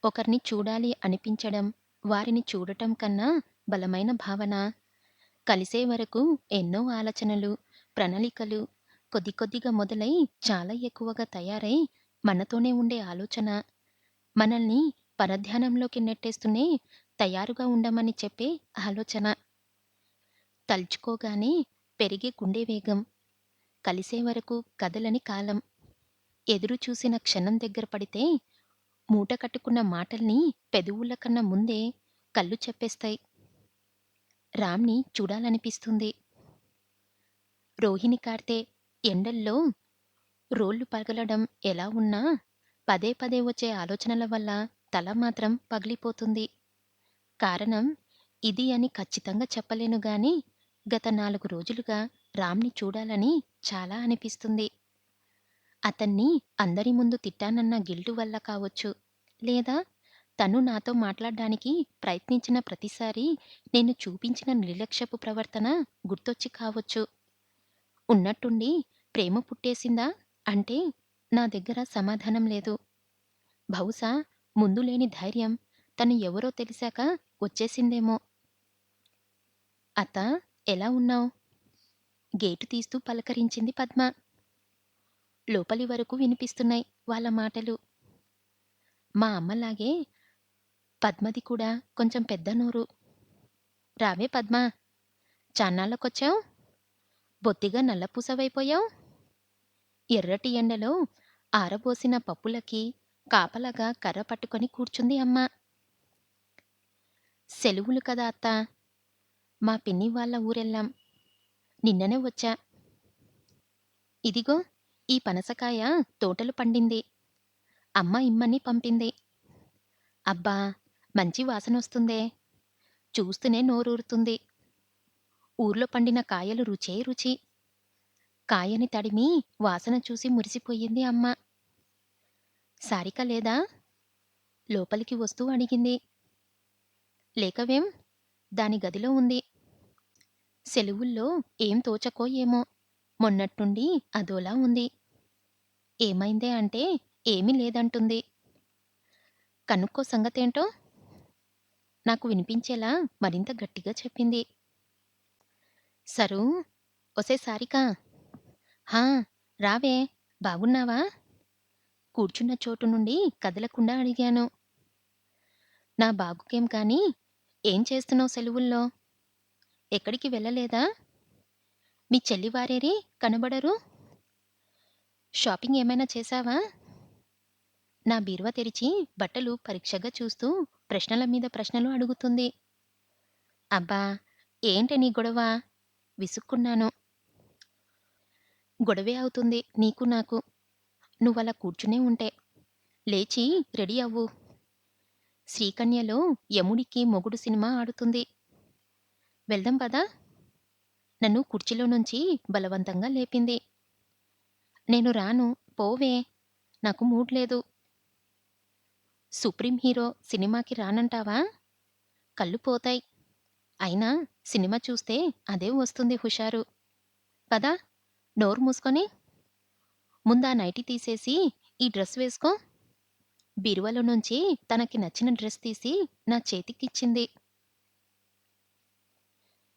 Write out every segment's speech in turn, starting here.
ఒకరిని చూడాలి అనిపించడం, వారిని చూడటం కన్నా బలమైన భావన. కలిసే వరకు ఎన్నో ఆలోచనలు, ప్రణాళికలు కొద్ది కొద్దిగా మొదలై చాలా ఎక్కువగా తయారై మనతోనే ఉండే ఆలోచన, మనల్ని పరధ్యానంలోకి నెట్టేస్తూనే తయారుగా ఉండమని చెప్పే ఆలోచన. తలుచుకోగానే పెరిగే గుండె వేగం, కలిసే వరకు కదలని కాలం, ఎదురు చూసిన క్షణం దగ్గర పడితే మూట కట్టుకున్న మాటల్ని పెదవుల కన్నా ముందే కళ్ళు చెప్పేస్తాయి. రామ్‌ని చూడాలనిపిస్తుంది. రోహిణి కార్తె ఎండల్లో రోళ్లు పగలడం ఎలా ఉన్నా పదే పదే వచ్చే ఆలోచనల వల్ల తల మాత్రం పగిలిపోతుంది. కారణం ఇది అని ఖచ్చితంగా చెప్పలేను గానీ, గత 4 రోజులుగా రామ్‌ని చూడాలని చాలా అనిపిస్తుంది. అతన్ని అందరి ముందు తిట్టానన్న గిల్టు వల్ల కావచ్చు, లేదా తను నాతో మాట్లాడ్డానికి ప్రయత్నించిన ప్రతిసారీ నేను చూపించిన నిర్లక్ష్యపు ప్రవర్తన గుర్తొచ్చి కావచ్చు. ఉన్నట్టుండి ప్రేమ పుట్టేసిందా అంటే నా దగ్గర సమాధానం లేదు. బహుశా ముందు లేని ధైర్యం తను ఎవరో తెలిసాక వచ్చేసిందేమో. అత్తా, ఎలా ఉన్నావు? గేటు తీస్తూ పలకరించింది పద్మ. లోపలి వరకు వినిపిస్తున్నాయి వాళ్ళ మాటలు. మా అమ్మలాగే పద్మది కూడా కొంచెం పెద్ద నోరు. రావే పద్మా! చాన్నాళ్ళకొచ్చావు? బొత్తిగా నల్లపూసవైపోయావు. ఎర్రటి ఎండలో ఆరబోసిన పప్పులకి కాపలాగా కర్ర పట్టుకొని కూర్చుంది అమ్మ. సెలవులు కదా అత్తా! మా పిన్ని వాళ్ళ ఊరెళ్ళాం. నిన్ననే వచ్చా. ఇదిగో ఈ పనసకాయ తోటలో పండింది. అమ్మ ఇమ్మని పంపింది. అబ్బా! మంచి వాసనొస్తుందే. చూస్తూనే నోరూరుతుంది. ఊర్లో పండిన కాయలు రుచే రుచి. కాయని తడిమి వాసన చూసి మురిసిపోయింది అమ్మ. సారిక లేదా? లోపలికి వస్తూ అడిగింది. లేకవేం? దాని గదిలో ఉంది. సెలవుల్లో ఏం తోచకో ఏమో మొన్నట్నుండి అదోలా ఉంది. ఏమైందే అంటే ఏమీ లేదంటుంది. కనుక్కో సంగతేంటో? నాకు వినిపించేలా మరింత గట్టిగా చెప్పింది. సరూ, ఒసే సారికా! హా! రావే! బాగున్నావా? కూర్చున్న చోటు నుండి కదలకుండా అడిగాను. నా బాగుకేం కానీ, ఏం చేస్తున్నావు సెలవుల్లో? ఎక్కడికి వెళ్ళలేదా? మీ చెల్లివారేరి కనబడరు? షాపింగ్ ఏమైనా చేశావా? నా బీరువా తెరిచి బట్టలు పరీక్షగా చూస్తూ ప్రశ్నల మీద ప్రశ్నలు అడుగుతుంది. అబ్బా! ఏంటే నీ గొడవ? విసుక్కున్నాను. గొడవే అవుతుంది నీకు నాకు. నువ్వలా కూర్చునే ఉంటే. లేచి రెడీ అవ్వు. శ్రీకన్యలో యముడికి మొగుడు సినిమా ఆడుతుంది. వెళ్దాం పదా? నన్ను కుర్చీలో నుంచి బలవంతంగా లేపింది. నేను రాను, పోవే. నాకు మూడ్ లేదు. సుప్రీం హీరో సినిమాకి రానంటావా? కళ్ళు పోతాయి. అయినా సినిమా చూస్తే అదే వస్తుంది హుషారు. పద, నోరు మూసుకొని. ముందా నైటీ తీసేసి ఈ డ్రెస్ వేసుకో. బీరువాలో నుంచి తనకి నచ్చిన డ్రెస్ తీసి నా చేతికిచ్చింది.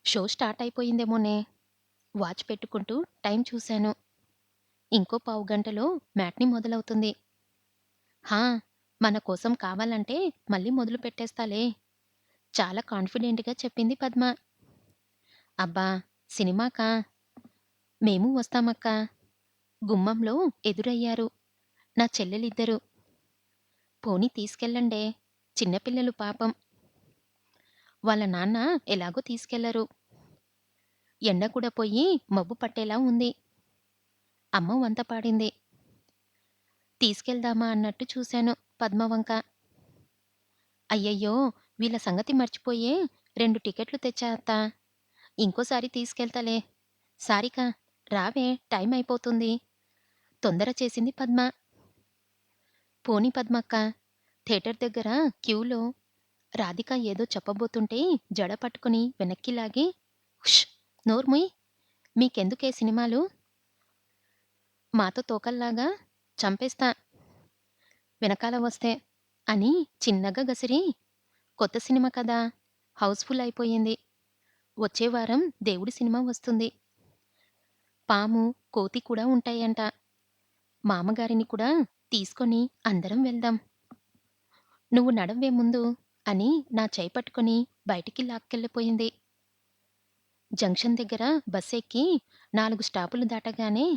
షో స్టార్ట్ అయిపోయిందేమోనే. వాచ్ పెట్టుకుంటూ టైం చూశాను. ఇంకో పావుగంటలో మ్యాట్నీ మొదలవుతుంది. హా! మన కోసం కావాలంటే మళ్ళీ మొదలు పెట్టేస్తాలే. చాలా కాన్ఫిడెంట్‌గా చెప్పింది పద్మ. అబ్బా! సినిమాకా? మేమూ వస్తామక్కా. గుమ్మంలో ఎదురయ్యారు నా చెల్లెలిద్దరూ. పోనీ తీసుకెళ్ళండే. చిన్నపిల్లలు పాపం. వాళ్ళ నాన్న ఎలాగో తీసుకెళ్లరు. ఎండ కూడా పోయి మబ్బు పట్టేలా ఉంది. అమ్మ వంత పాడింది. తీసుకెళ్దామా అన్నట్టు చూశాను పద్మ వంక. అయ్యయ్యో! వీళ్ళ సంగతి మర్చిపోయే 2 టికెట్లు తెచ్చా అత్తా. ఇంకోసారి తీసుకెళ్తాలే. సారిక, రావే టైం అయిపోతుంది. తొందర చేసింది పద్మ. పోనీ పద్మక్క. థియేటర్ దగ్గర క్యూలో రాధిక ఏదో చెప్పబోతుంటే జడ పట్టుకుని వెనక్కి లాగి, హుష్! నోర్ముయ్. మీకెందుకే సినిమాలు? మాతో తోకల్లాగా చంపేస్తా వెనకాల వస్తే. అని చిన్నగా గసిరి, కొత్త సినిమా కదా! హౌస్‌ఫుల్ అయిపోయింది. వచ్చే వారం దేవుడి సినిమా వస్తుంది. పాము, కోతి కూడా ఉంటాయంట. మామగారిని కూడా తీసుకొని అందరం వెళ్దాం. నువ్వు నడవే ముందు అని నా చెయ్యి పట్టుకొని బయటికి లాక్కెళ్ళిపోయింది. జంక్షన్ దగ్గర బస్సెక్కి 4 స్టాపులు దాటగానే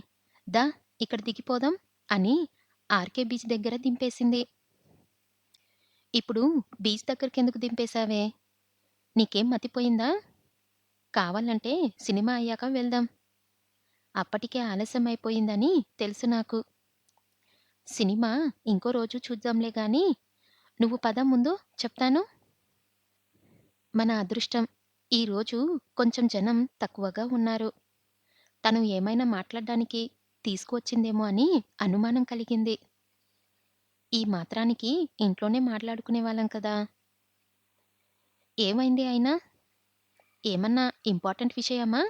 దా ఇక్కడ దిగిపోదాం అని ఆర్‌కే బీచ్ దగ్గర దింపేసింది. ఇప్పుడు బీచ్ దగ్గరకెందుకు దింపేశావే? నీకేం మతిపోయిందా? కావాలంటే సినిమా అయ్యాక వెళ్దాం. అప్పటికే ఆలస్యమైపోయిందని తెలుసు నాకు. సినిమా ఇంకో రోజు చూద్దాంలే గానీ, నువ్వు పద ముందు చెప్తాను. మన అదృష్టం ఈరోజు కొంచెం జనం తక్కువగా ఉన్నారు. తను ఏమైనా మాట్లాడ్డానికి తీసుకువచ్చిందేమో అని అనుమానం కలిగింది. ఈ మాత్రానికి ఇంట్లోనే మాట్లాడుకునేవాళ్ళం కదా! ఏమైంది అయినా? ఏమన్నా ఇంపార్టెంట్ విషయమా?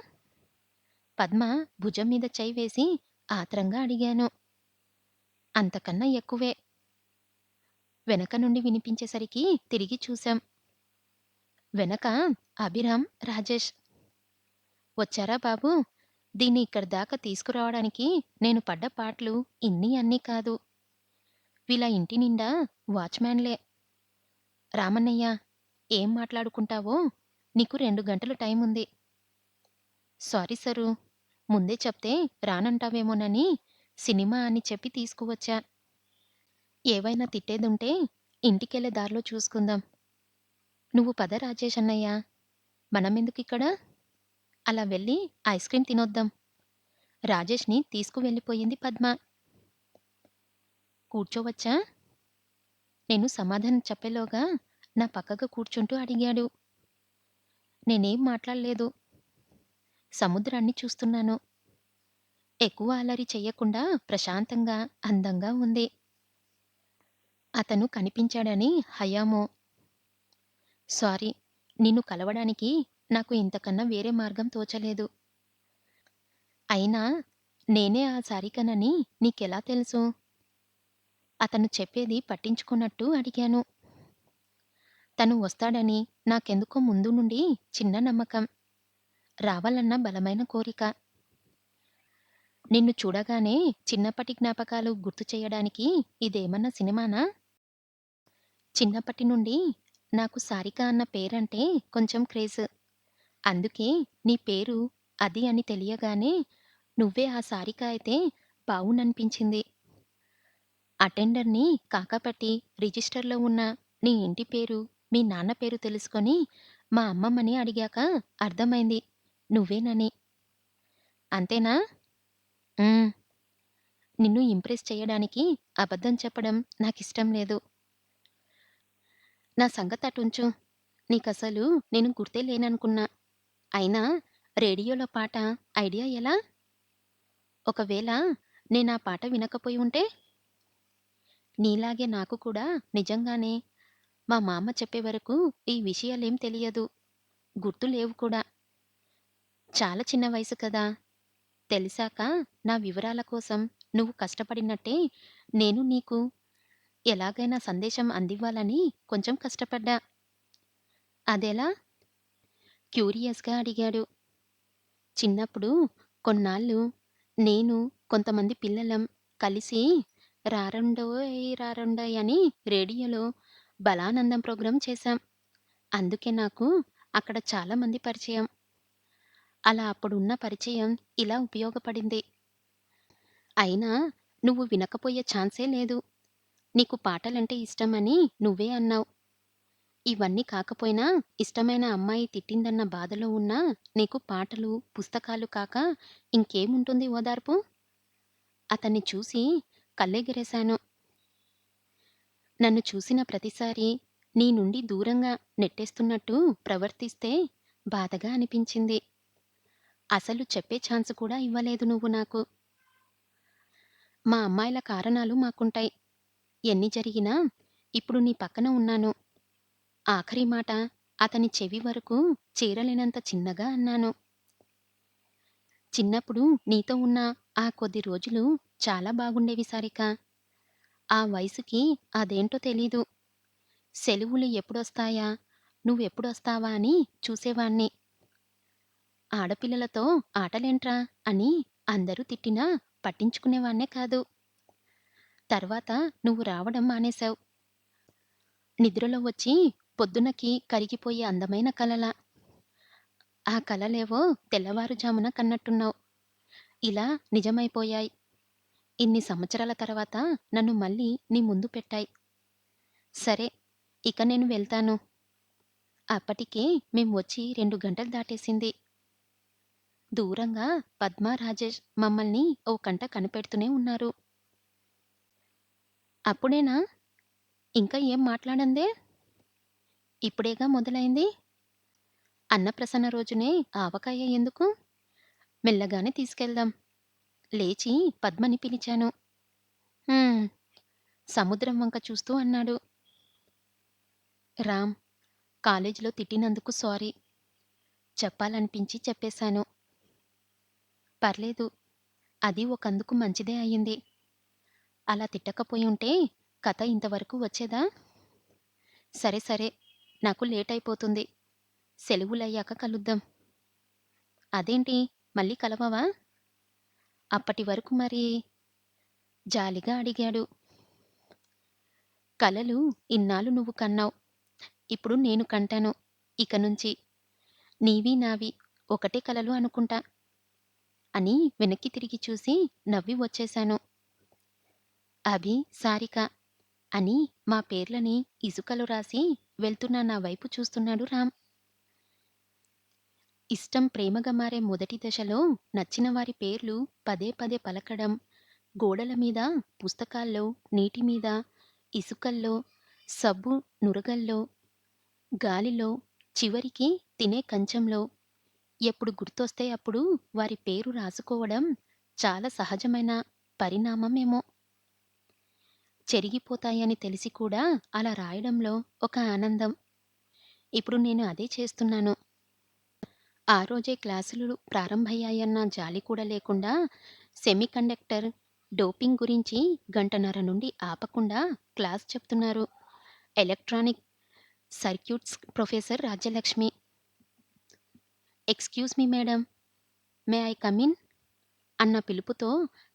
పద్మ భుజం మీద చెయ్యి వేసి ఆత్రంగా అడిగాను. అంతకన్నా ఎక్కువే. వెనక నుండి వినిపించేసరికి తిరిగి చూశాం. వెనక అభిరామ్, రాజేష్. వచ్చారా బాబూ! దీన్ని ఇక్కడి దాకా తీసుకురావడానికి నేను పడ్డ పాట్లు ఇన్ని అన్నీ కాదు. వీళ్ళ ఇంటి నిండా వాచ్‌మ్యాన్‌లే. రామన్నయ్య, ఏం మాట్లాడుకుంటావో నీకు 2 గంటలు టైముంది. సారీ సరూ! ముందే చెప్తే రానంటావేమోనని సినిమా అని చెప్పి తీసుకువచ్చా. ఏవైనా తిట్టేదుంటే ఇంటికెళ్ళే దారిలో చూసుకుందాం. నువ్వు పద రాజేష్ అన్నయ్య. మనమెందుకిక్కడ? అలా వెళ్ళి ఐస్ క్రీమ్ తినొద్దాం. రాజేష్‌ని తీసుకువెళ్ళిపోయింది పద్మ. కూర్చోవచ్చా? నేను సమాధానం చెప్పేలోగా నా పక్కగా కూర్చుంటూ అడిగాడు. నేనేం మాట్లాడలేదు. సముద్రాన్ని చూస్తున్నాను. ఎక్కువ అల్లరి చెయ్యకుండా ప్రశాంతంగా, అందంగా ఉంది. అతను కనిపించాడని హయామో. సారీ. నిన్ను కలవడానికి నాకు ఇంతకన్నా వేరే మార్గం తోచలేదు. అయినా నేనే ఆ సారికనని నీకెలా తెలుసు? అతను చెప్పేది పట్టించుకోనట్టు అడిగాను. తను వస్తాడని నాకెందుకో ముందు నుండి చిన్న నమ్మకం. రావాలన్న బలమైన కోరిక. నిన్ను చూడగానే చిన్నప్పటి జ్ఞాపకాలు గుర్తు చెయ్యడానికి ఇదేమన్నా సినిమానా? చిన్నప్పటి నుండి నాకు సారిక అన్న పేరంటే కొంచెం క్రేజ్. అందుకే నీ పేరు అది అని తెలియగానే నువ్వే ఆ సారిక అయితే బావుననిపించింది. అటెండర్‌ని కాకాపట్టి రిజిస్టర్‌లో ఉన్న నీ ఇంటి పేరు, మీ నాన్న పేరు తెలుసుకొని మా అమ్మమ్మని అడిగాక అర్థమైంది నువ్వేనని. అంతేనా? హ్మ్. నిన్ను ఇంప్రెస్ చెయ్యడానికి అబద్ధం చెప్పడం నాకిష్టం లేదు. నా సంగతటుంచు. నీకసలు నేను గుర్తే లేననుకున్నా. అయినా రేడియోలో పాట ఐడియా ఎలా? ఒకవేళ నేనా పాట వినకపోయి ఉంటే? నీలాగే నాకు కూడా నిజంగానే మా మామ చెప్పే వరకు ఈ విషయాలేం తెలియదు. గుర్తు లేవు కూడా. చాలా చిన్న వయసు కదా! తెలిసాక నా వివరాల కోసం నువ్వు కష్టపడినట్టే నేను నీకు ఎలాగైనా సందేశం అందివ్వాలని కొంచెం కష్టపడ్డా. అదెలా? క్యూరియస్‌గా అడిగాడు. చిన్నప్పుడు కొన్నాళ్ళు నేను, కొంతమంది పిల్లలం కలిసి 'రారండోయ్ రారండోయ్' అని రేడియోలో బలానందం ప్రోగ్రాం చేశాం. అందుకే నాకు అక్కడ చాలా మంది పరిచయం. అలా అప్పుడున్న పరిచయం ఇలా ఉపయోగపడింది. అయినా నువ్వు వినకపోయే ఛాన్సే లేదు. నీకు పాటలంటే ఇష్టమని నువ్వే అన్నావు. ఇవన్నీ కాకపోయినా ఇష్టమైన అమ్మాయి తిట్టిందన్న బాధలో ఉన్నా నీకు పాటలు, పుస్తకాలు కాక ఇంకేముంటుంది ఓదార్పు? అతన్ని చూసి కళ్ళెగరేశాను. నన్ను చూసిన ప్రతిసారీ నీ నుండి దూరంగా నెట్టేస్తున్నట్టు ప్రవర్తిస్తే బాధగా అనిపించింది. అసలు చెప్పే ఛాన్స్ కూడా ఇవ్వలేదు నువ్వు నాకు. మా అమ్మాయిల కారణాలు మాకుంటాయి. ఎన్ని జరిగినా ఇప్పుడు నీ పక్కన ఉన్నాను. ఆఖరి మాట అతని చెవి వరకు చేరలేనంత చిన్నగా అన్నాను. చిన్నప్పుడు నీతో ఉన్న ఆ కొద్ది రోజులు చాలా బాగుండేవి సారిక. ఆ వయసుకి అదేంటో తెలీదు. సెలవులు ఎప్పుడొస్తాయా? నువ్వెప్పుడొస్తావా అని చూసేవాణ్ణి. ఆడపిల్లలతో ఆటలేంట్రా అని అందరూ తిట్టినా పట్టించుకునేవాణ్ణే కాదు. తర్వాత నువ్వు రావడం మానేశావు. నిద్రలో వచ్చి పొద్దునకి కరిగిపోయే అందమైన కలల. ఆ కలలేవో తెల్లవారుజామున కన్నట్టున్నావు. ఇలా నిజమైపోయాయి. ఇన్ని సంవత్సరాల తర్వాత నన్ను మళ్ళీ నీ ముందు పెట్టాయి. సరే, ఇక నేను వెళ్తాను. అప్పటికే మేం వచ్చి 2 గంటలు దాటేసింది. దూరంగా పద్మ, రాజేష్ మమ్మల్ని ఓ కంట కనిపెడుతూనే ఉన్నారు. అప్పుడేనా? ఇంకా ఏం మాట్లాడందే? ఇప్పుడేగా మొదలైంది. అన్నప్రసన్న రోజునే ఆవకాయ ఎందుకు? మెల్లగానే తీసుకెళ్దాం. లేచి పద్మని పిలిచాను. హ్మ్. సముద్రం వంక చూస్తూ అన్నాడు. రామ్, కాలేజీలో తిట్టినందుకు సారీ. చెప్పాలనిపించి చెప్పేశాను. పర్లేదు. అది ఒకందుకు మంచిదే అయింది. అలా తిట్టకపోయుంటే కథ ఇంతవరకు వచ్చేదా? సరే సరే, నాకు లేటయిపోతుంది. సెలవులయ్యాక కలుద్దాం. అదేంటి, మళ్ళీ కలవవా? అప్పటి వరకు మరి? జాలిగా అడిగాడు. కలలు ఇన్నాళ్ళు నువ్వు కన్నావు. ఇప్పుడు నేను కంటాను. ఇక నుంచి నీవి నావి ఒకటే కలలు అనుకుంటా అని వెనక్కి తిరిగి చూసి నవ్వి వచ్చేశాను. అభి, సారిక అని మా పేర్లని ఇసుకలో రాసి వెళ్తున్న నా వైపు చూస్తున్నాడు రామ్. ఇష్టం ప్రేమగా మారే మొదటి దశలో నచ్చిన వారి పేర్లు పదే పదే పలకడం, గోడల మీద, పుస్తకాల్లో, నీటి మీద, ఇసుకల్లో, సబ్బు నురగల్లో, గాలిలో, చివరికి తినే కంచంలో ఎప్పుడు గుర్తొస్తే అప్పుడు వారి పేరు రాసుకోవడం చాలా సహజమైన పరిణామమేమో. చెరిగిపోతాయని తెలిసి కూడా అలా రాయడంలో ఒక ఆనందం. ఇప్పుడు నేను అదే చేస్తున్నాను. ఆ రోజే క్లాసులు ప్రారంభమయ్యాయన్న జాలి కూడా లేకుండా సెమీకండక్టర్ డోపింగ్ గురించి గంటన్నర నుండి ఆపకుండా క్లాస్ చెప్తున్నారు electronic circuits professor Rajyalakshmi. Excuse me madam, may I come in? అన్న పిలుపుతో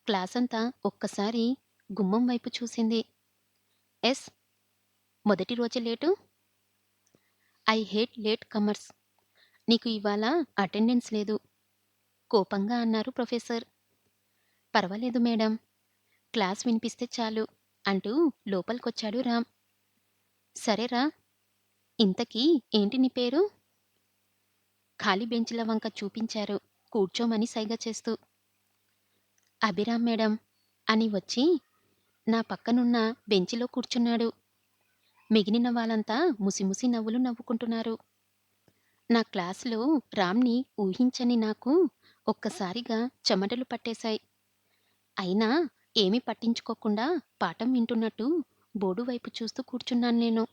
క్లాసంతా ఒక్కసారి గుమ్మం వైపు చూసింది. ఎస్. మొదటి రోజే late? I hate late comers. నీకు ఇవాళ అటెండెన్స్ లేదు కోపంగా అన్నారు ప్రొఫెసర్. పర్వాలేదు మేడం, క్లాస్ వినిపిస్తే చాలు అంటూ లోపలికొచ్చాడు రామ్. సరేరా, ఇంతకీ ఏంటి నీ పేరు? ఖాళీ బెంచ్ల వంక చూపించారు కూర్చోమని సైగ చేస్తూ. అభిరామ్ మేడం అని వచ్చి నా పక్కనున్న బెంచిలో కూర్చున్నాడు. మిగిలిన వాళ్ళంతా ముసిముసి నవ్వులు నవ్వుకుంటున్నారు. నా క్లాసులో రామ్‌ని ఊహించని నాకు ఒక్కసారిగా చెమటలు పట్టేశాయి. అయినా ఏమీ పట్టించుకోకుండా పాఠం వింటున్నట్టు బోర్డు వైపు చూస్తూ కూర్చున్నాను నేను.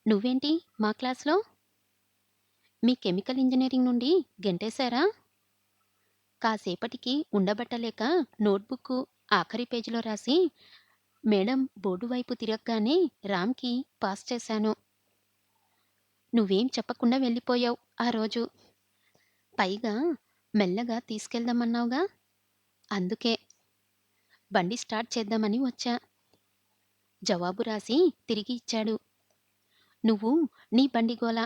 నువ్వేంటి మా క్లాస్‌లో? మీ కెమికల్ ఇంజినీరింగ్ నుండి గెంటేశారా? కాసేపటికి ఉండబట్టలేక నోట్‌బుక్కు ఆఖరి పేజీలో రాసి మేడం బోర్డు వైపు తిరగ్గానే రామ్‌కి పాస్ చేశాను. నువ్వేం చెప్పకుండా వెళ్ళిపోయావు ఆ రోజు. పైగా మెల్లగా తీసుకెళ్దామన్నావుగా. అందుకే బండి స్టార్ట్ చేద్దామని వచ్చా. జవాబు రాసి తిరిగి ఇచ్చాడు. నువ్వు నీ బండి గోల.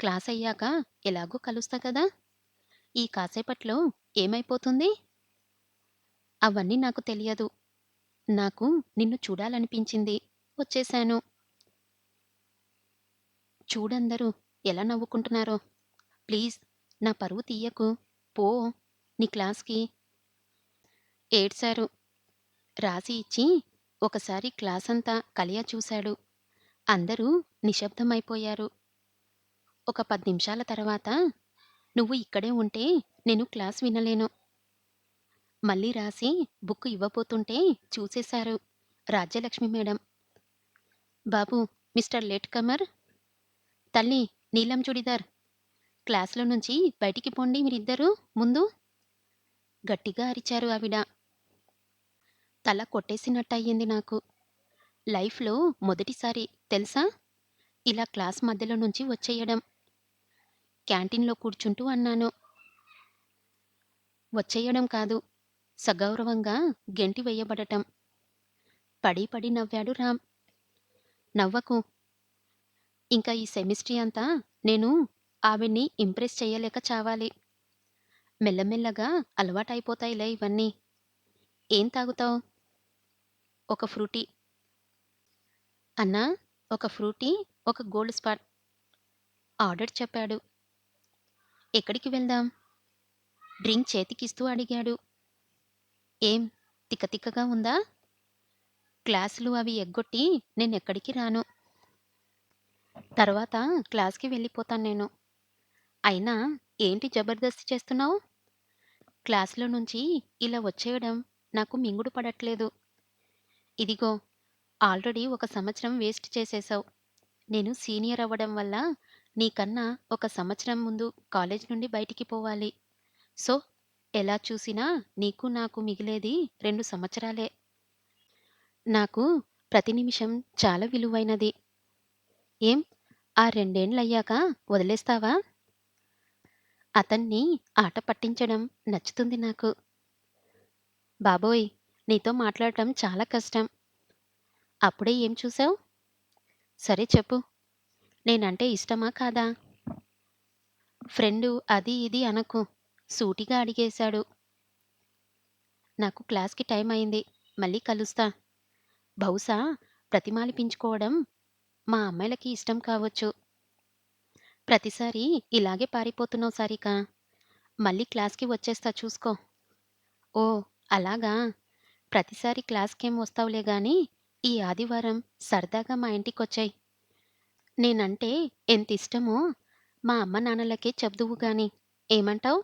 క్లాసయ్యాక ఎలాగో కలుస్తా కదా! ఈ కాసేపట్లో ఏమైపోతుంది? అవన్నీ నాకు తెలియదు. నాకు నిన్ను చూడాలనిపించింది. వచ్చేశాను. చూడందరూ ఎలా నవ్వుకుంటున్నారో. ప్లీజ్ నా పరువు తీయకు. పో నీ క్లాస్‌కి. ఏడ్శారు. రాసి ఇచ్చి ఒకసారి క్లాసంతా కలియ చూశాడు. అందరూ నిశ్శబ్దమైపోయారు. ఒక 10 నిమిషాల తర్వాత నువ్వు ఇక్కడే ఉంటే నేను క్లాస్ వినలేను. మళ్ళీ రాసి బుక్ ఇవ్వబోతుంటే చూసేశారు రాజ్యలక్ష్మి మేడం. బాబూ, మిస్టర్ లేట్ కమర్, తల్లి నీలం చుడిదార్, క్లాస్‌లో నుంచి బయటికి పొండి మీరిద్దరూ ముందు. గట్టిగా అరిచారు ఆవిడ. తల కొట్టేసినట్టయింది నాకు. లైఫ్‌లో మొదటిసారి తెలుసా? ఇలా క్లాస్ మధ్యలో నుంచి వచ్చేయడం. క్యాంటీన్‌లో కూర్చుంటూ అన్నాను. వచ్చెయ్యడం కాదు. సగౌరవంగా గెంటి వెయ్యబడటం. పడి పడి నవ్వాడు రామ్. నవ్వకు. ఇంక ఈ సెమిస్ట్రీ అంతా నేను ఆవిడ్ని ఇంప్రెస్ చెయ్యలేక చావాలి. మెల్లమెల్లగా అలవాటయిపోతాయిలే ఇవన్నీ. ఏం తాగుతావు? ఒక ఫ్రూటీ. అన్నా, ఒక ఫ్రూటీ, ఒక గోల్డ్ స్పాట్. ఆర్డర్ చెప్పాడు. ఎక్కడికి వెళ్దాం? డ్రింక్ చేతికిస్తూ అడిగాడు. ఏం తిక్క తిక్కగా ఉందా? క్లాసులు అవి ఎగ్గొట్టి నేనెక్కడికి రాను. తర్వాత క్లాస్‌కి వెళ్ళిపోతాను నేను. అయినా ఏంటి జబర్దస్త్ చేస్తున్నావు? క్లాస్‌లో నుంచి ఇలా వచ్చేయడం నాకు మింగుడు పడట్లేదు. ఇదిగో ఆల్రెడీ ఒక సంవత్సరం వేస్ట్ చేసేశావు. నేను సీనియర్ అవ్వడం వల్ల నీకన్నా ఒక సంవత్సరం ముందు కాలేజీ నుండి బయటికి పోవాలి. సో, ఎలా చూసినా నీకు నాకు మిగిలేది 2 సంవత్సరాలే. నాకు ప్రతి నిమిషం చాలా విలువైనది. ఏం ఆ రెండేండ్లయ్యాక వదిలేస్తావా? అతన్ని ఆట పట్టించడం నచ్చుతుంది నాకు. బాబోయ్! నీతో మాట్లాడటం చాలా కష్టం. అప్పుడే ఏం చూసావు? సరే చెప్పు. నేనంటే ఇష్టమా కాదా? ఫ్రెండు అది ఇది అనకు. సూటిగా అడిగేశాడు. నాకు క్లాస్‌కి టైం అయింది. మళ్ళీ కలుస్తా. బహుశా ప్రతిమాలిపించుకోవడం మా అమ్మాయిలకి ఇష్టం కావచ్చు. ప్రతిసారి ఇలాగే పారిపోతున్నావు సారిక. మళ్ళీ క్లాస్‌కి వచ్చేస్తా చూసుకో. ఓహ్! అలాగా. ప్రతిసారి క్లాస్‌కేం వస్తావులే గానీ, ఈ ఆదివారం సరదాగా మా ఇంటికొచ్చేయ్. నేనంటే ఎంతిష్టమో మా అమ్మ నాన్నలకే చెప్దువు గాని. ఏమంటావ్?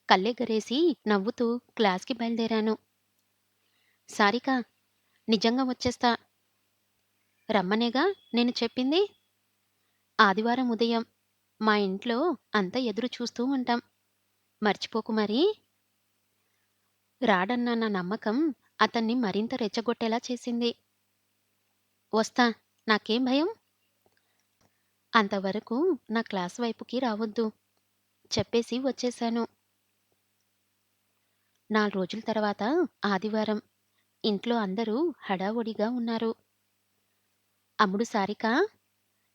కళ్ళెగరేసి నవ్వుతూ క్లాస్‌కి బయలుదేరాను. సారికా నిజంగా వచ్చేస్తా. రమ్మనేగా నేను చెప్పింది? ఆదివారం ఉదయం. మా ఇంట్లో అంతా ఎదురు చూస్తూ ఉంటాం. మర్చిపోకు మరి. రాడన్న నా నమ్మకం అతన్ని మరింత రెచ్చగొట్టేలా చేసింది. వస్తా. నాకేం భయం? అంతవరకు నా క్లాస్ వైపుకి రావొద్దు. చెప్పేసి వచ్చేశాను. 4 రోజుల తర్వాత ఆదివారం. ఇంట్లో అందరూ హడావుడిగా ఉన్నారు. అమ్ముడు సారికా,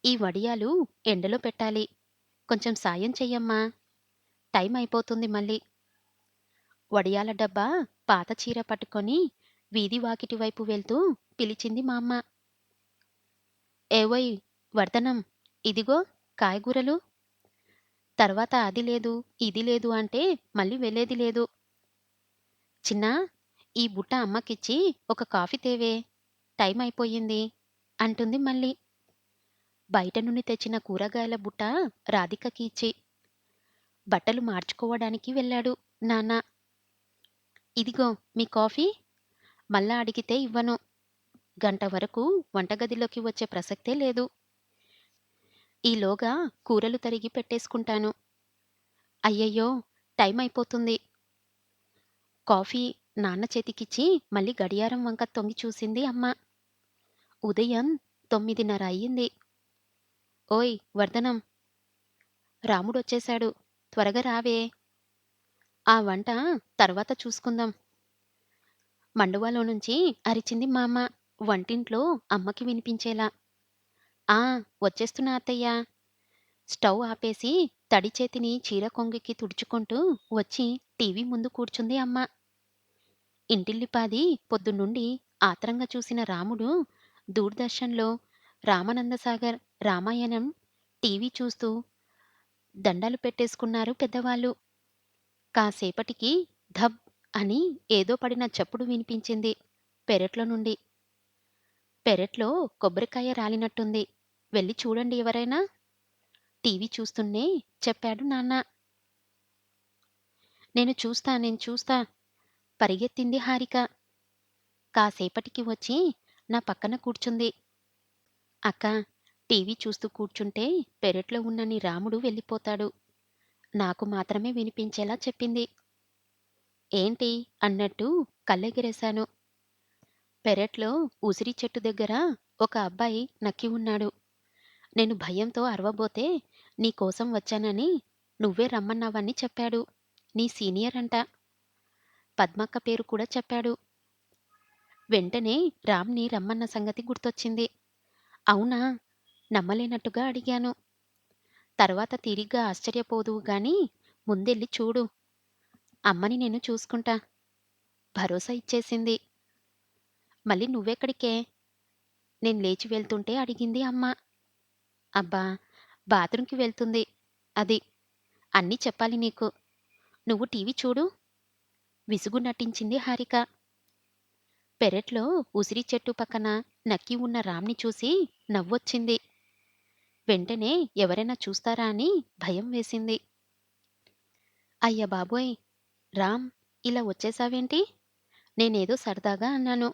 ఈ వడియాలు ఎండలో పెట్టాలి. కొంచెం సాయం చెయ్యమ్మా. టైం అయిపోతుంది మళ్ళీ. వడియాల డబ్బా పాత చీర పట్టుకొని వీధి వాకిటి వైపు వెళ్తూ పిలిచింది మా అమ్మ. ఏవోయ్ వర్ధనం, ఇదిగో కాయగూరలు. తర్వాత అది లేదు, ఇది లేదు అంటే మళ్ళీ వెళ్ళేది లేదు. చిన్నా, ఈ బుట్ట అమ్మకిచ్చి ఒక కాఫీ తేవే. టైం అయిపోయింది అంటుంది మళ్ళీ. బయట నుండి తెచ్చిన కూరగాయల బుట్ట రాధికకి ఇచ్చి, బట్టలు మార్చుకోవడానికి వెళ్ళాడు నాన్న. ఇదిగో మీ కాఫీ. మళ్ళా అడిగితే ఇవ్వను. గంట వరకు వంటగదిలోకి వచ్చే ప్రసక్తే లేదు. ఈలోగా కూరలు తరిగి పెట్టేసుకుంటాను. అయ్యయ్యో! టైం అయిపోతుంది. కాఫీ నాన్న చేతికిచ్చి మళ్ళీ గడియారం వంక తొంగి చూసింది అమ్మ. ఉదయం 9:30 అయ్యింది. ఓయ్ వర్ధనం! రాముడొచ్చేశాడు. త్వరగా రావే. ఆ వంట తర్వాత చూసుకుందాం. మండువాలో నుంచి అరిచింది మా అమ్మ వంటింట్లో అమ్మకి వినిపించేలా. ఆ! వచ్చేస్తున్నా అత్తయ్యా. స్టవ్ ఆపేసి తడి చేతిని చీర కొంగుకి తుడుచుకుంటూ వచ్చి టీవీ ముందు కూర్చుంది అమ్మ. ఇంటిల్లిపాది పొద్దున్నుండి ఆత్రంగా చూసిన రాముడు దూరదర్శన్‌లో రామానందసాగర్ రామాయణం టీవీ చూస్తూ దండాలు పెట్టేసుకున్నారు పెద్దవాళ్ళు. కాసేపటికి ధబ్ అని ఏదో పడిన చప్పుడు వినిపించింది పెరట్లో నుండి. పెరట్లో కొబ్బరికాయ రాలినట్టుంది. వెళ్లి చూడండి ఎవరైనా. టీవీ చూస్తూనే చెప్పాడు నాన్న. నేను చూస్తా పరిగెత్తింది హారిక. కాసేపటికి వచ్చి నా పక్కన కూర్చుంది. అక్కా, టీవీ చూస్తూ కూర్చుంటే పెరట్లో ఉన్న నీ రాముడు వెళ్ళిపోతాడు. నాకు మాత్రమే వినిపించేలా చెప్పింది. ఏంటి అన్నట్టు కళ్ళెగరేశాను. పెరట్లో ఉసిరి చెట్టు దగ్గర ఒక అబ్బాయి నక్కి ఉన్నాడు. నేను భయంతో అరవబోతే నీకోసం వచ్చానని నువ్వే రమ్మన్నావని చెప్పాడు. నీ సీనియర్ అంట. పద్మక్క పేరు కూడా చెప్పాడు. వెంటనే రామ్‌ని రమ్మన్న సంగతి గుర్తొచ్చింది. అవునా? నమ్మలేనట్టుగా అడిగాను. తర్వాత తీరిగ్గా ఆశ్చర్యపోదువు గాని ముందెళ్ళి చూడు. అమ్మని నేను చూసుకుంటా. భరోసా ఇచ్చేసింది. మళ్ళీ నువ్వెక్కడికే? నేను లేచి వెళ్తుంటే అడిగింది అమ్మ. అబ్బా! బాత్రూంకి వెళ్తుంది. అది. అన్నీ చెప్పాలి నీకు. నువ్వు టీవీ చూడు. విసుగు నటించింది హారిక. పెరట్లో ఉసిరి చెట్టు పక్కన నక్కి ఉన్న రామ్‌ని చూసి నవ్వొచ్చింది. వెంటనే ఎవరైనా చూస్తారా అని భయం వేసింది. అయ్య బాబోయ్! రామ్! ఇలా వచ్చేశావేంటి? నేనేదో సరదాగా అన్నాను.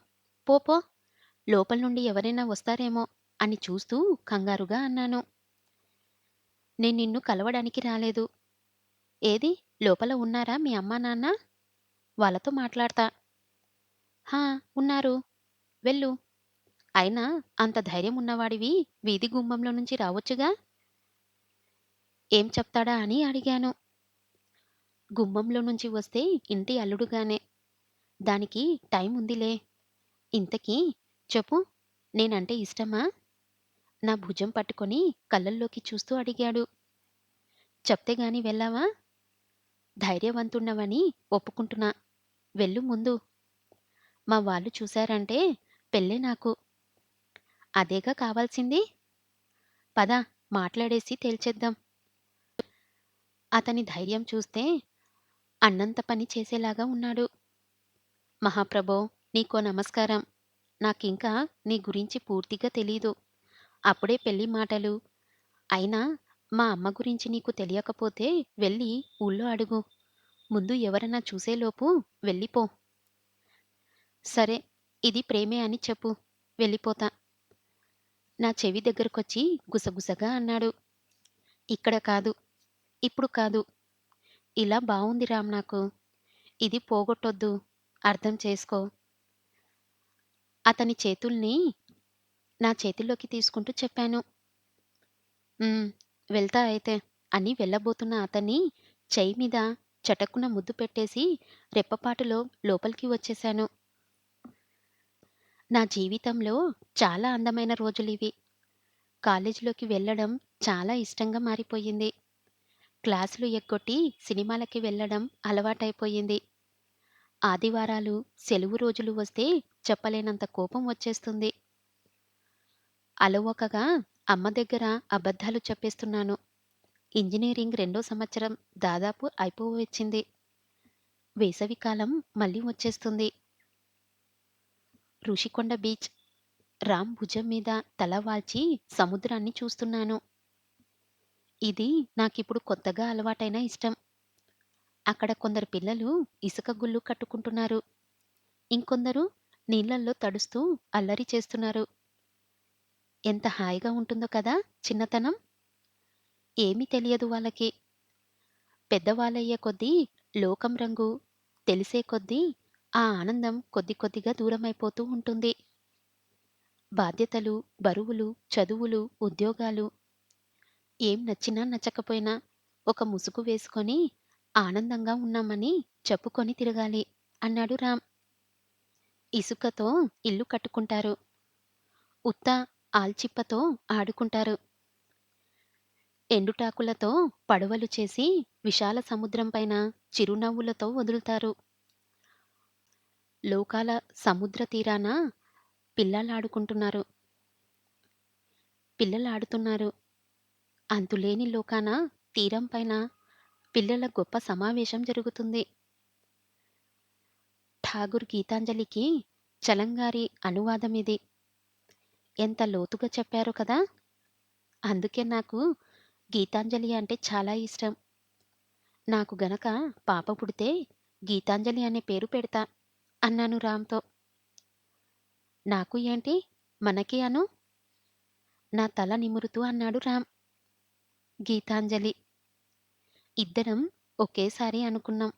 పో పో! లోపల నుండి ఎవరైనా వస్తారేమో అని చూస్తూ కంగారుగా అన్నాను. నేను నిన్ను కలవడానికి రాలేదు. ఏది? లోపల ఉన్నారా మీ అమ్మా నాన్న? వాళ్ళతో మాట్లాడతా. హా! ఉన్నారు. వెళ్ళు. అయినా అంత ధైర్యం ఉన్నవాడివి వీధి గుమ్మంలో నుంచి రావచ్చుగా? ఏం చెప్తాడా అని అడిగాను. గుమ్మంలో నుంచి వస్తే ఇంటి అల్లుడుగానే. దానికి టైం ఉందిలే. ఇంతకీ చెప్పు. నేనంటే ఇష్టమా? నా భుజం పట్టుకొని కళ్ళల్లోకి చూస్తూ అడిగాడు. చెప్తే గాని వెళ్ళావా? ధైర్యవంతుడినవని ఒప్పుకుంటున్నా. వెళ్ళు ముందు. మా వాళ్ళు చూశారంటే పెళ్ళే నాకు. అదేగా కావాల్సింది? పద మాట్లాడేసి తేల్చేద్దాం. అతని ధైర్యం చూస్తే అన్నంత పని చేసేలాగా ఉన్నాడు. మహాప్రభో! నీకో నమస్కారం. నాకింకా నీ గురించి పూర్తిగా తెలీదు. అప్పుడే పెళ్లి మాటలు. అయినా మా అమ్మ గురించి నీకు తెలియకపోతే వెళ్ళి ఊళ్ళో అడుగు. ముందు ఎవరన్నా చూసేలోపు వెళ్ళిపో. సరే, ఇది ప్రేమే అని చెప్పు. వెళ్ళిపోతా. నా చెవి దగ్గరకొచ్చి గుసగుసగా అన్నాడు. ఇక్కడ కాదు. ఇప్పుడు కాదు. ఇలా బావుంది రామ్ నాకు. ఇది పోగొట్టొద్దు. అర్థం చేసుకో. అతని చేతుల్ని నా చేతుల్లోకి తీసుకుంటూ చెప్పాను. హ్మ్. వెళ్తా అయితే అని వెళ్ళబోతున్న అతన్ని చెయ్యి మీద చటుక్కున ముద్దు పెట్టేసి రెప్పపాటులో లోపలికి వచ్చేశాను. నా జీవితంలో చాలా అందమైన రోజులివి. కాలేజీలోకి వెళ్ళడం చాలా ఇష్టంగా మారిపోయింది. క్లాసులు ఎగ్గొట్టి సినిమాలకి వెళ్ళడం అలవాటైపోయింది. ఆదివారాలు, సెలవు రోజులు వస్తే చెప్పలేనంత కోపం వచ్చేస్తుంది. అలవోకగా అమ్మ దగ్గర అబద్ధాలు చెప్పేస్తున్నాను. ఇంజినీరింగ్ రెండో సంవత్సరం దాదాపు అయిపోవచ్చింది. వేసవికాలం మళ్ళీ వచ్చేస్తుంది. ఋషికొండ బీచ్. రామ్ భుజం మీద తల వాల్చి సముద్రాన్ని చూస్తున్నాను. ఇది నాకిప్పుడు కొత్తగా అలవాటైన ఇష్టం. అక్కడ కొందరు పిల్లలు ఇసుక గుళ్ళు కట్టుకుంటున్నారు. ఇంకొందరు నీళ్ళల్లో తడుస్తూ అల్లరి చేస్తున్నారు. ఎంత హాయిగా ఉంటుందో కదా చిన్నతనం. ఏమీ తెలియదు వాళ్ళకి. పెద్దవాళ్ళయ్యే కొద్దీ లోకం రంగు తెలిసే కొద్దీ ఆ ఆనందం కొద్ది కొద్దిగా దూరమైపోతూ ఉంటుంది. బాధ్యతలు, బరువులు, చదువులు, ఉద్యోగాలు ఏం నచ్చినా నచ్చకపోయినా ఒక ముసుగు వేసుకొని ఆనందంగా ఉన్నామని చెప్పుకొని తిరగాలి అన్నాడు రామ్. ఇసుకతో ఇల్లు కట్టుకుంటారు. ఉత్త ఆల్చిప్పతో ఆడుకుంటారు. ఎండుటాకులతో పడవలు చేసి విశాల సముద్రం పైన చిరునవ్వులతో వదులుతారు. లోకాల సముద్ర తీరాన పిల్లలాడుకుంటున్నారు. పిల్లలాడుతున్నారు. అంతులేని లోకాన తీరం పైన పిల్లల గొప్ప సమావేశం జరుగుతుంది. ఠాగూర్ గీతాంజలికి చలంగారి అనువాదమిది. ఎంత లోతుగా చెప్పారో కదా! అందుకే నాకు గీతాంజలి అంటే చాలా ఇష్టం. నాకు గనక పాప పుడితే గీతాంజలి అనే పేరు పెడతా అన్నాను రామ్‌తో. నాకు ఏంటి? మనకి అను నా తల నిమురుతూ అన్నాడు రామ్. గీతాంజలి. ఇద్దరం ఒకేసారి అనుకున్నాం.